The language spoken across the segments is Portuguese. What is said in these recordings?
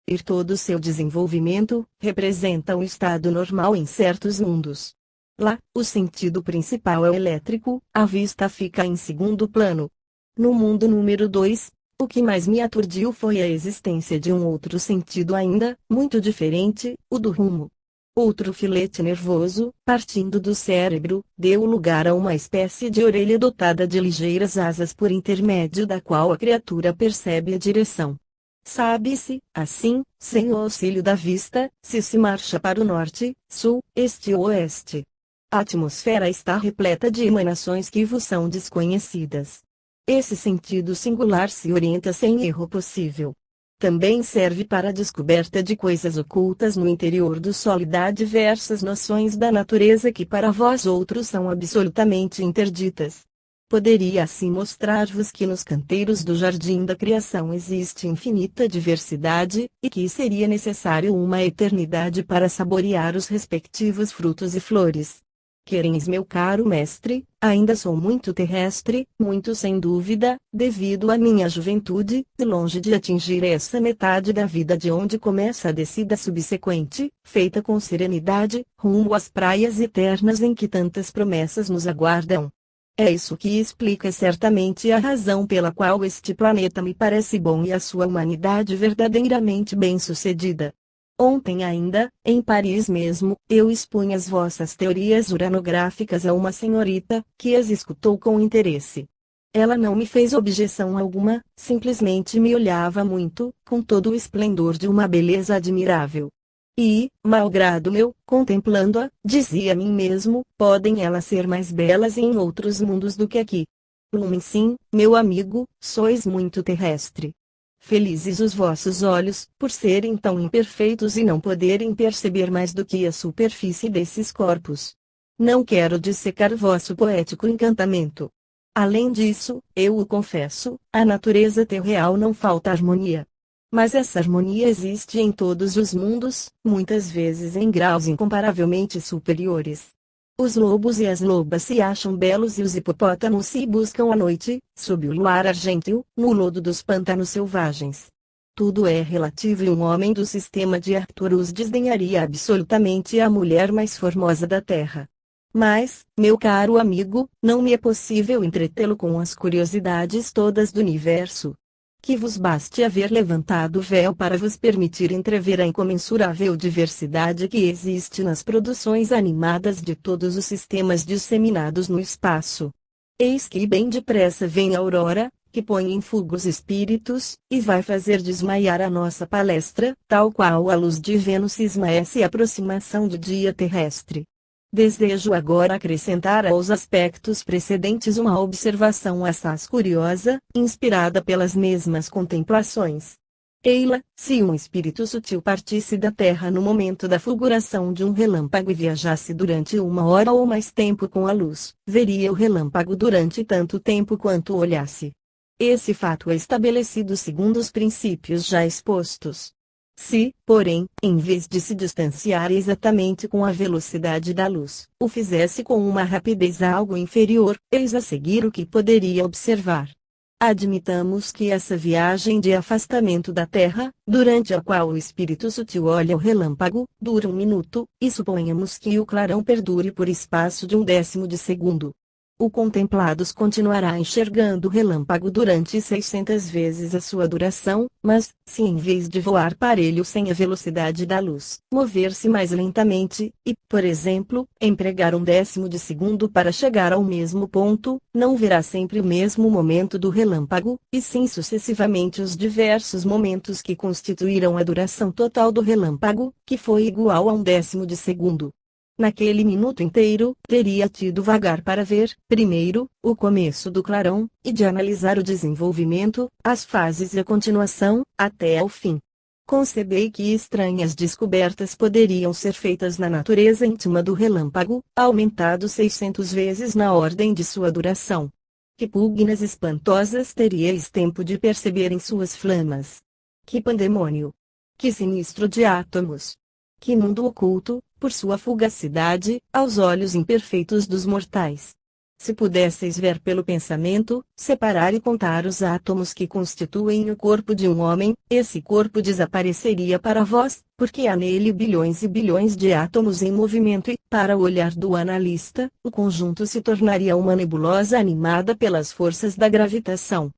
E todo seu desenvolvimento representa um estado normal em certos mundos. Lá, o sentido principal é o elétrico, a vista fica em segundo plano. No mundo número 2, o que mais me aturdiu foi a existência de um outro sentido ainda, muito diferente, o do rumo. Outro filete nervoso, partindo do cérebro, deu lugar a uma espécie de orelha dotada de ligeiras asas por intermédio da qual a criatura percebe a direção. Sabe-se, assim, sem o auxílio da vista, se marcha para o norte, sul, este ou oeste. A atmosfera está repleta de emanações que vos são desconhecidas. Esse sentido singular se orienta sem erro possível. Também serve para a descoberta de coisas ocultas no interior do solo e dá diversas noções da natureza que para vós outros são absolutamente interditas. Poderia assim mostrar-vos que nos canteiros do jardim da criação existe infinita diversidade, e que seria necessário uma eternidade para saborear os respectivos frutos e flores. Quereis, meu caro mestre, ainda sou muito terrestre, muito sem dúvida, devido à minha juventude, longe de atingir essa metade da vida de onde começa a descida subsequente, feita com serenidade, rumo às praias eternas em que tantas promessas nos aguardam. É isso que explica certamente a razão pela qual este planeta me parece bom e a sua humanidade verdadeiramente bem-sucedida. Ontem ainda, em Paris mesmo, eu expunha as vossas teorias uranográficas a uma senhorita, que as escutou com interesse. Ela não me fez objeção alguma, simplesmente me olhava muito, com todo o esplendor de uma beleza admirável. E, malgrado meu, contemplando-a, dizia a mim mesmo, podem elas ser mais belas em outros mundos do que aqui. Sim, meu amigo, sois muito terrestre. Felizes os vossos olhos, por serem tão imperfeitos e não poderem perceber mais do que a superfície desses corpos. Não quero dissecar vosso poético encantamento. Além disso, eu o confesso, à natureza terreal não falta harmonia. Mas essa harmonia existe em todos os mundos, muitas vezes em graus incomparavelmente superiores. Os lobos e as lobas se acham belos e os hipopótamos se buscam à noite, sob o luar argênteo, no lodo dos pântanos selvagens. Tudo é relativo e um homem do sistema de Arcturus desdenharia absolutamente a mulher mais formosa da Terra. Mas, meu caro amigo, não me é possível entretê-lo com as curiosidades todas do universo. Que vos baste haver levantado o véu para vos permitir entrever a incomensurável diversidade que existe nas produções animadas de todos os sistemas disseminados no espaço. Eis que bem depressa vem a aurora, que põe em fuga os espíritos, e vai fazer desmaiar a nossa palestra, tal qual a luz de Vênus esmaece a aproximação do dia terrestre. Desejo agora acrescentar aos aspectos precedentes uma observação assaz curiosa, inspirada pelas mesmas contemplações. Eila, se um espírito sutil partisse da Terra no momento da fulguração de um relâmpago e viajasse durante 1 hora ou mais tempo com a luz, veria o relâmpago durante tanto tempo quanto olhasse. Esse fato é estabelecido segundo os princípios já expostos. Se, porém, em vez de se distanciar exatamente com a velocidade da luz, o fizesse com uma rapidez algo inferior, eis a seguir o que poderia observar. Admitamos que essa viagem de afastamento da Terra, durante a qual o espírito sutil olha o relâmpago, dura 1 minuto, e suponhamos que o clarão perdure por espaço de 1/10 de segundo. O contemplados continuará enxergando o relâmpago durante 600 vezes a sua duração, mas, se em vez de voar parelho sem a velocidade da luz, mover-se mais lentamente, e, por exemplo, empregar 1/10 de segundo para chegar ao mesmo ponto, não verá sempre o mesmo momento do relâmpago, e sim sucessivamente os diversos momentos que constituíram a duração total do relâmpago, que foi igual a 1/10 de segundo. Naquele minuto inteiro, teria tido vagar para ver, primeiro, o começo do clarão, e de analisar o desenvolvimento, as fases e a continuação, até ao fim. Concebei que estranhas descobertas poderiam ser feitas na natureza íntima do relâmpago, aumentado 600 vezes na ordem de sua duração. Que pugnas espantosas teríeis tempo de perceber em suas flamas! Que pandemônio! Que sinistro de átomos! Que mundo oculto, por sua fugacidade, aos olhos imperfeitos dos mortais! Se pudesseis ver pelo pensamento, separar e contar os átomos que constituem o corpo de um homem, esse corpo desapareceria para vós, porque há nele bilhões e bilhões de átomos em movimento e, para o olhar do analista, o conjunto se tornaria uma nebulosa animada pelas forças da gravitação.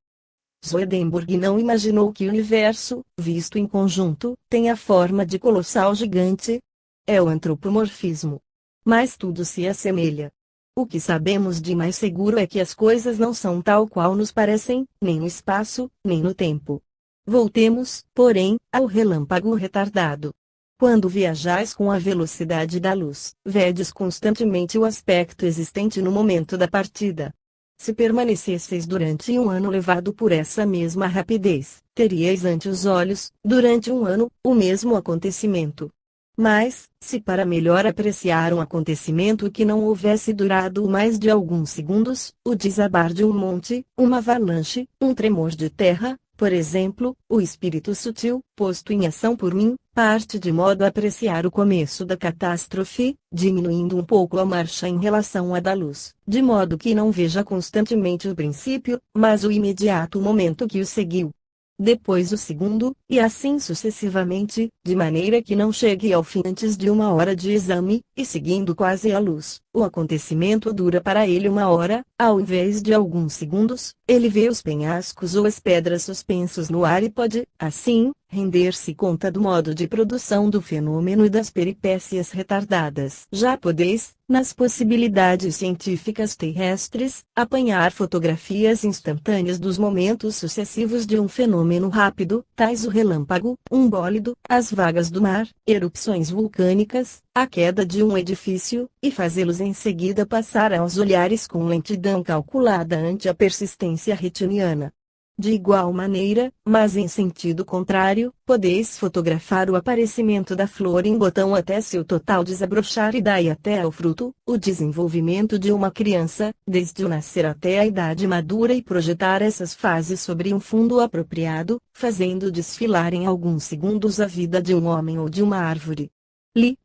Swedenborg não imaginou que o universo, visto em conjunto, tem a forma de colossal gigante. É o antropomorfismo. Mas tudo se assemelha. O que sabemos de mais seguro é que as coisas não são tal qual nos parecem, nem no espaço, nem no tempo. Voltemos, porém, ao relâmpago retardado. Quando viajais com a velocidade da luz, vedes constantemente o aspecto existente no momento da partida. Se permanecesseis durante um ano levado por essa mesma rapidez, teríeis ante os olhos, durante um ano, o mesmo acontecimento. Mas, se para melhor apreciar um acontecimento que não houvesse durado mais de alguns segundos, o desabar de um monte, uma avalanche, um tremor de terra, por exemplo, o espírito sutil, posto em ação por mim, parte de modo a apreciar o começo da catástrofe, diminuindo um pouco a marcha em relação à da luz, de modo que não veja constantemente o princípio, mas o imediato momento que o seguiu. Depois o segundo, e assim sucessivamente, de maneira que não chegue ao fim antes de uma hora de exame, e seguindo quase a luz, o acontecimento dura para ele uma hora, ao invés de alguns segundos, ele vê os penhascos ou as pedras suspensos no ar e pode, assim, render-se conta do modo de produção do fenômeno e das peripécias retardadas. Já podeis, nas possibilidades científicas terrestres, apanhar fotografias instantâneas dos momentos sucessivos de um fenômeno rápido, tais o relâmpago, um bólido, as vagas do mar, erupções vulcânicas, a queda de um edifício, e fazê-los em seguida passar aos olhares com lentidão calculada ante a persistência retiniana. De igual maneira, mas em sentido contrário, podeis fotografar o aparecimento da flor em botão até seu total desabrochar e daí até ao fruto, o desenvolvimento de uma criança, desde o nascer até a idade madura e projetar essas fases sobre um fundo apropriado, fazendo desfilar em alguns segundos a vida de um homem ou de uma árvore.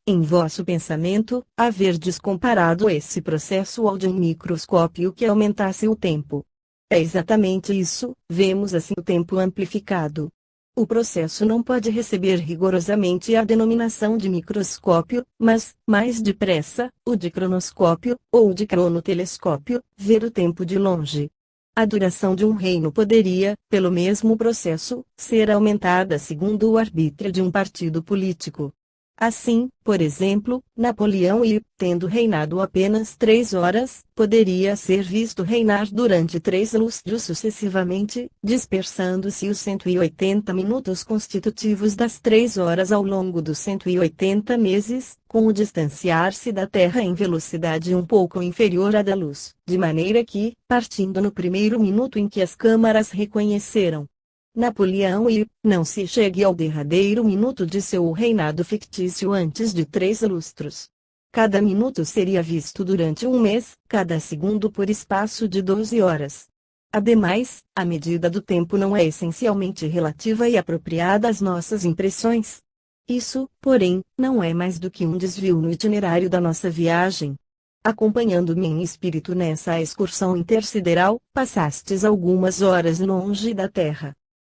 Em vosso pensamento, haverdes comparado esse processo ao de um microscópio que aumentasse o tempo. É exatamente isso, vemos assim o tempo amplificado. O processo não pode receber rigorosamente a denominação de microscópio, mas, mais depressa, o de cronoscópio, ou de cronotelescópio, ver o tempo de longe. A duração de um reino poderia, pelo mesmo processo, ser aumentada segundo o arbítrio de um partido político. Assim, por exemplo, Napoleão tendo reinado apenas 3 horas, poderia ser visto reinar durante 3 lustros sucessivamente, dispersando-se os 180 minutos constitutivos das 3 horas ao longo dos 180 meses, com o distanciar-se da Terra em velocidade um pouco inferior à da luz, de maneira que, partindo no primeiro minuto em que as câmaras reconheceram Napoleão não se chegue ao derradeiro minuto de seu reinado fictício antes de 3 lustros. Cada minuto seria visto durante um mês, cada segundo por espaço de 12 horas. Ademais, a medida do tempo não é essencialmente relativa e apropriada às nossas impressões. Isso, porém, não é mais do que um desvio no itinerário da nossa viagem. Acompanhando-me em espírito nessa excursão intersideral, passastes algumas horas longe da Terra.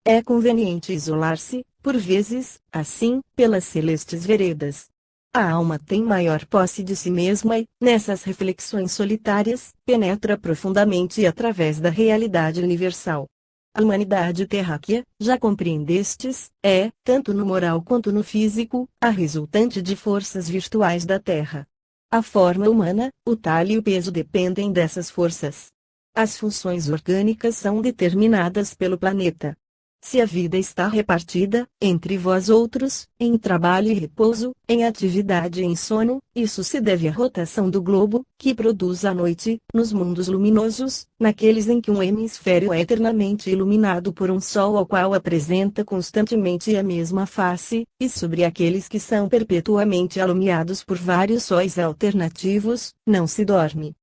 É conveniente isolar-se, por vezes, assim, pelas celestes veredas. A alma tem maior posse de si mesma e, nessas reflexões solitárias, penetra profundamente através da realidade universal. A humanidade terráquea, já compreendestes, é, tanto no moral quanto no físico, a resultante de forças virtuais da Terra. A forma humana, o talhe e o peso dependem dessas forças. As funções orgânicas são determinadas pelo planeta. Se a vida está repartida, entre vós outros, em trabalho e repouso, em atividade e em sono, isso se deve à rotação do globo, que produz a noite, nos mundos luminosos, naqueles em que um hemisfério é eternamente iluminado por um sol ao qual apresenta constantemente a mesma face, e sobre aqueles que são perpetuamente alumiados por vários sóis alternativos, não se dorme.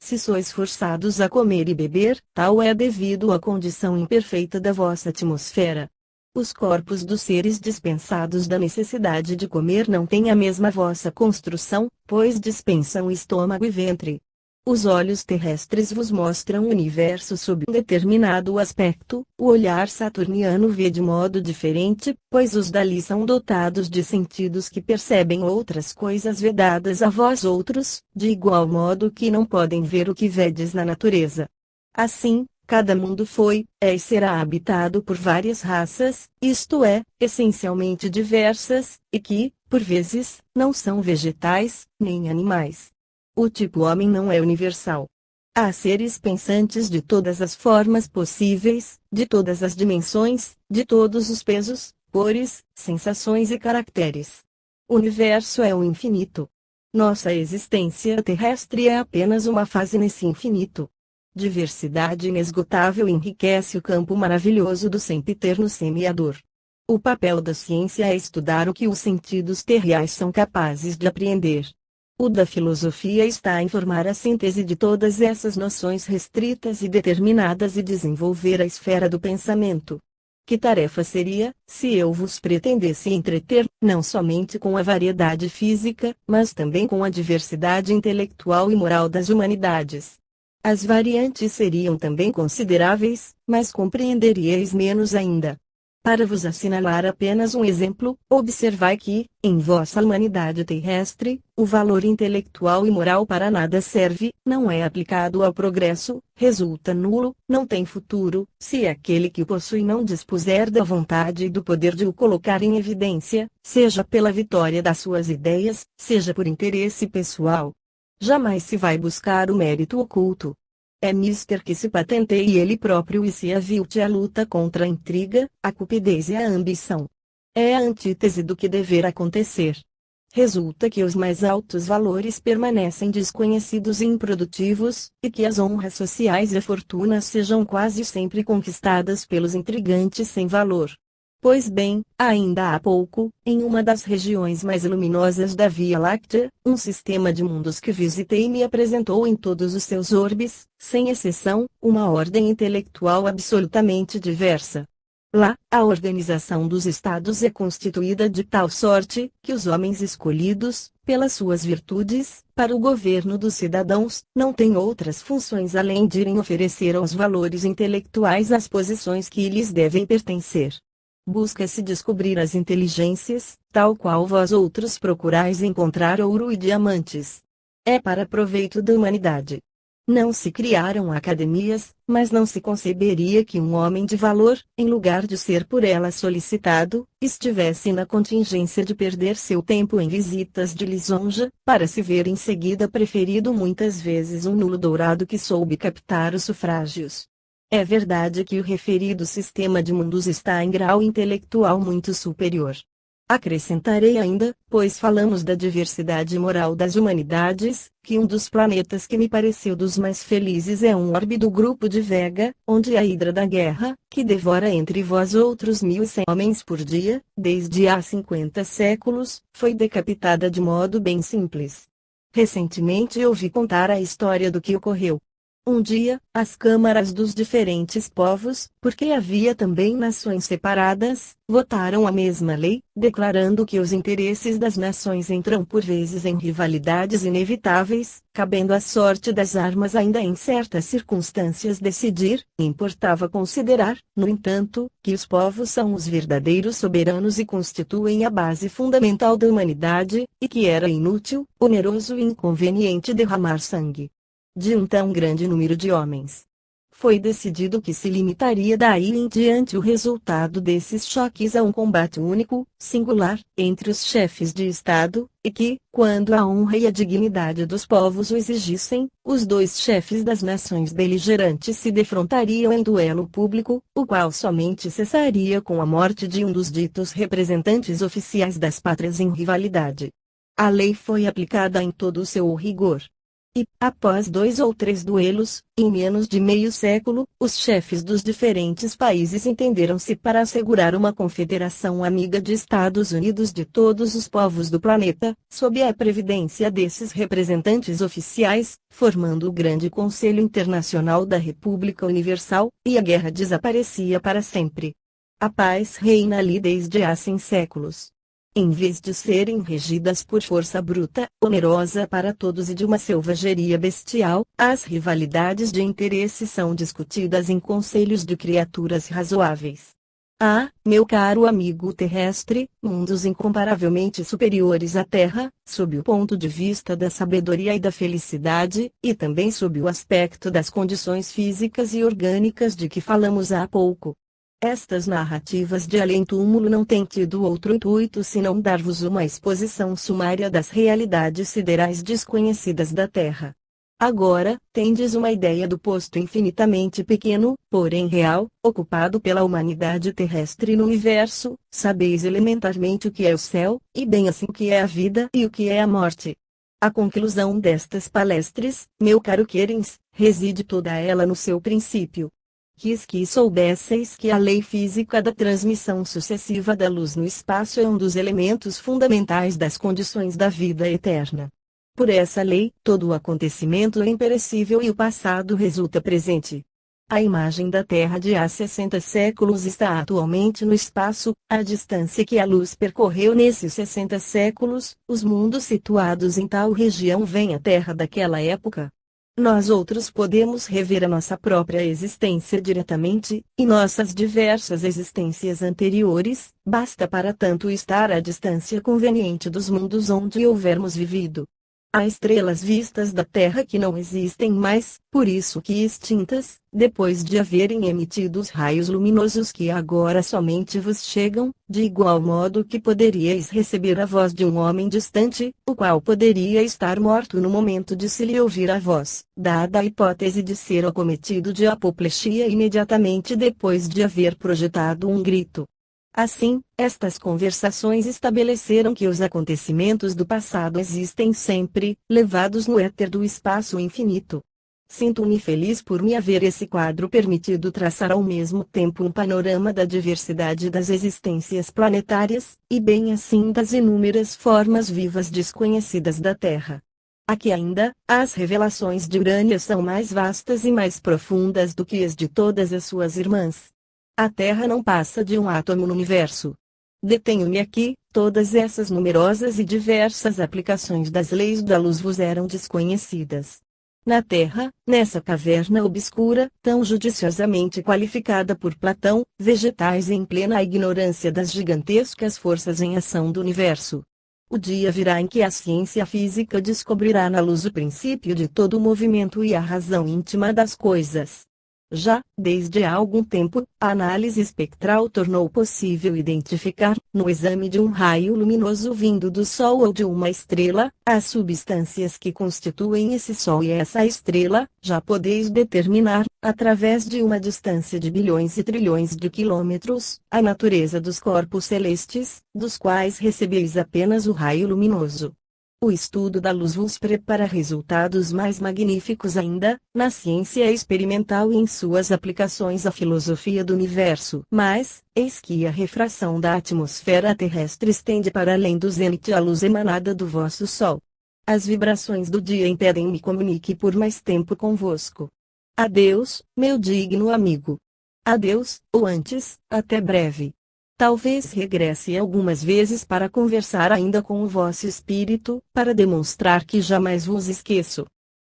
Se sois forçados a comer e beber, tal é devido à condição imperfeita da vossa atmosfera. Os corpos dos seres dispensados da necessidade de comer não têm a mesma vossa construção, pois dispensam estômago e ventre. Os olhos terrestres vos mostram o universo sob um determinado aspecto, o olhar saturniano vê de modo diferente, pois os dali são dotados de sentidos que percebem outras coisas vedadas a vós outros, de igual modo que não podem ver o que vedes na natureza. Assim, cada mundo foi, é e será habitado por várias raças, isto é, essencialmente diversas, e que, por vezes, não são vegetais, nem animais. O tipo homem não é universal. Há seres pensantes de todas as formas possíveis, de todas as dimensões, de todos os pesos, cores, sensações e caracteres. O universo é o infinito. Nossa existência terrestre é apenas uma fase nesse infinito. Diversidade inesgotável enriquece o campo maravilhoso do sempiterno semeador. O papel da ciência é estudar o que os sentidos terreais são capazes de apreender. O da filosofia está em formar a síntese de todas essas noções restritas e determinadas e desenvolver a esfera do pensamento. Que tarefa seria, se eu vos pretendesse entreter, não somente com a variedade física, mas também com a diversidade intelectual e moral das humanidades? As variantes seriam também consideráveis, mas compreenderíeis menos ainda. Para vos assinalar apenas um exemplo, observai que, em vossa humanidade terrestre, o valor intelectual e moral para nada serve, não é aplicado ao progresso, resulta nulo, não tem futuro, se aquele que o possui não dispuser da vontade e do poder de o colocar em evidência, seja pela vitória das suas ideias, seja por interesse pessoal. Jamais se vai buscar o mérito oculto. É mister que se patenteie ele próprio e se avilte a luta contra a intriga, a cupidez e a ambição. É a antítese do que dever acontecer. Resulta que os mais altos valores permanecem desconhecidos e improdutivos, e que as honras sociais e a fortuna sejam quase sempre conquistadas pelos intrigantes sem valor. Pois bem, ainda há pouco, em uma das regiões mais luminosas da Via Láctea, um sistema de mundos que visitei me apresentou em todos os seus orbes, sem exceção, uma ordem intelectual absolutamente diversa. Lá, a organização dos estados é constituída de tal sorte, que os homens escolhidos, pelas suas virtudes, para o governo dos cidadãos, não têm outras funções além de irem oferecer aos valores intelectuais as posições que lhes devem pertencer. Busca-se descobrir as inteligências, tal qual vós outros procurais encontrar ouro e diamantes. É para proveito da humanidade. Não se criaram academias, mas não se conceberia que um homem de valor, em lugar de ser por ela solicitado, estivesse na contingência de perder seu tempo em visitas de lisonja, para se ver em seguida preferido muitas vezes um nulo dourado que soube captar os sufrágios. É verdade que o referido sistema de mundos está em grau intelectual muito superior. Acrescentarei ainda, pois falamos da diversidade moral das humanidades, que um dos planetas que me pareceu dos mais felizes é um orbe do grupo de Vega, onde a hidra da guerra, que devora entre vós outros 1.100 homens por dia, desde há 50 séculos, foi decapitada de modo bem simples. Recentemente ouvi contar a história do que ocorreu. Um dia, as câmaras dos diferentes povos, porque havia também nações separadas, votaram a mesma lei, declarando que os interesses das nações entram por vezes em rivalidades inevitáveis, cabendo à sorte das armas ainda em certas circunstâncias decidir, importava considerar, no entanto, que os povos são os verdadeiros soberanos e constituem a base fundamental da humanidade, e que era inútil, oneroso e inconveniente derramar sangue de um tão grande número de homens. Foi decidido que se limitaria daí em diante o resultado desses choques a um combate único, singular, entre os chefes de Estado, e que, quando a honra e a dignidade dos povos o exigissem, os dois chefes das nações beligerantes se defrontariam em duelo público, o qual somente cessaria com a morte de um dos ditos representantes oficiais das pátrias em rivalidade. A lei foi aplicada em todo o seu rigor. E, após 2 ou 3 duelos, em menos de meio século, os chefes dos diferentes países entenderam-se para assegurar uma confederação amiga de Estados Unidos de todos os povos do planeta, sob a previdência desses representantes oficiais, formando o Grande Conselho Internacional da República Universal, e a guerra desaparecia para sempre. A paz reina ali desde há 100 séculos. em vez de serem regidas por força bruta, onerosa para todos e de uma selvageria bestial, as rivalidades de interesse são discutidas em conselhos de criaturas razoáveis. Ah, meu caro amigo terrestre, mundos incomparavelmente superiores à Terra, sob o ponto de vista da sabedoria e da felicidade, e também sob o aspecto das condições físicas e orgânicas de que falamos há pouco. Estas narrativas de além-túmulo não têm tido outro intuito senão dar-vos uma exposição sumária das realidades siderais desconhecidas da Terra. Agora, tendes uma ideia do posto infinitamente pequeno, porém real, ocupado pela humanidade terrestre no universo, sabeis elementarmente o que é o céu, e bem assim o que é a vida e o que é a morte. A conclusão destas palestras, meu caro Querens, reside toda ela no seu princípio. Quis que soubesseis que a lei física da transmissão sucessiva da luz no espaço é um dos elementos fundamentais das condições da vida eterna. Por essa lei, todo o acontecimento é imperecível e o passado resulta presente. A imagem da Terra de há 60 séculos está atualmente no espaço, a distância que a luz percorreu nesses 60 séculos, os mundos situados em tal região vêm à Terra daquela época. Nós outros podemos rever a nossa própria existência diretamente, e nossas diversas existências anteriores, basta para tanto estar à distância conveniente dos mundos onde houvermos vivido. Há estrelas vistas da Terra que não existem mais, por isso que extintas, depois de haverem emitido os raios luminosos que agora somente vos chegam, de igual modo que poderíeis receber a voz de um homem distante, o qual poderia estar morto no momento de se lhe ouvir a voz, dada a hipótese de ser acometido de apoplexia imediatamente depois de haver projetado um grito. Assim, estas conversações estabeleceram que os acontecimentos do passado existem sempre, levados no éter do espaço infinito. Sinto-me feliz por me haver esse quadro permitido traçar ao mesmo tempo um panorama da diversidade das existências planetárias, e bem assim das inúmeras formas vivas desconhecidas da Terra. Aqui ainda, as revelações de Urânia são mais vastas e mais profundas do que as de todas as suas irmãs. A Terra não passa de um átomo no universo. Detenho-me aqui, todas essas numerosas e diversas aplicações das leis da luz vos eram desconhecidas. Na Terra, nessa caverna obscura, tão judiciosamente qualificada por Platão, vegetais em plena ignorância das gigantescas forças em ação do universo. O dia virá em que a ciência física descobrirá na luz o princípio de todo o movimento e a razão íntima das coisas. Já, desde há algum tempo, a análise espectral tornou possível identificar, no exame de um raio luminoso vindo do Sol ou de uma estrela, as substâncias que constituem esse Sol e essa estrela. Já podeis determinar, através de uma distância de bilhões e trilhões de quilômetros, a natureza dos corpos celestes, dos quais recebeis apenas o raio luminoso. O estudo da luz vos prepara resultados mais magníficos ainda, na ciência experimental e em suas aplicações à filosofia do universo. Mas, eis que a refração da atmosfera terrestre estende para além do zênite a luz emanada do vosso Sol. As vibrações do dia impedem-me comunique por mais tempo convosco. Adeus, meu digno amigo. Adeus, ou antes, até breve. Talvez regresse algumas vezes para conversar ainda com o vosso espírito, para demonstrar que jamais vos esqueço.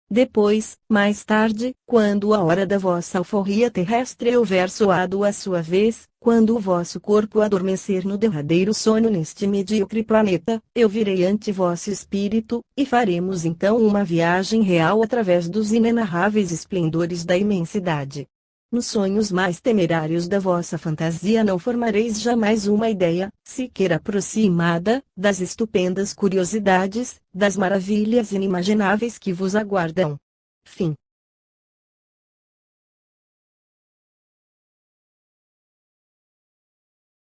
Depois, mais tarde, quando a hora da vossa alforria terrestre houver soado à sua vez, quando o vosso corpo adormecer no derradeiro sono neste medíocre planeta, eu virei ante vosso espírito, e faremos então uma viagem real através dos inenarráveis esplendores da imensidade. Nos sonhos mais temerários da vossa fantasia não formareis jamais uma ideia, sequer aproximada, das estupendas curiosidades, das maravilhas inimagináveis que vos aguardam. Fim.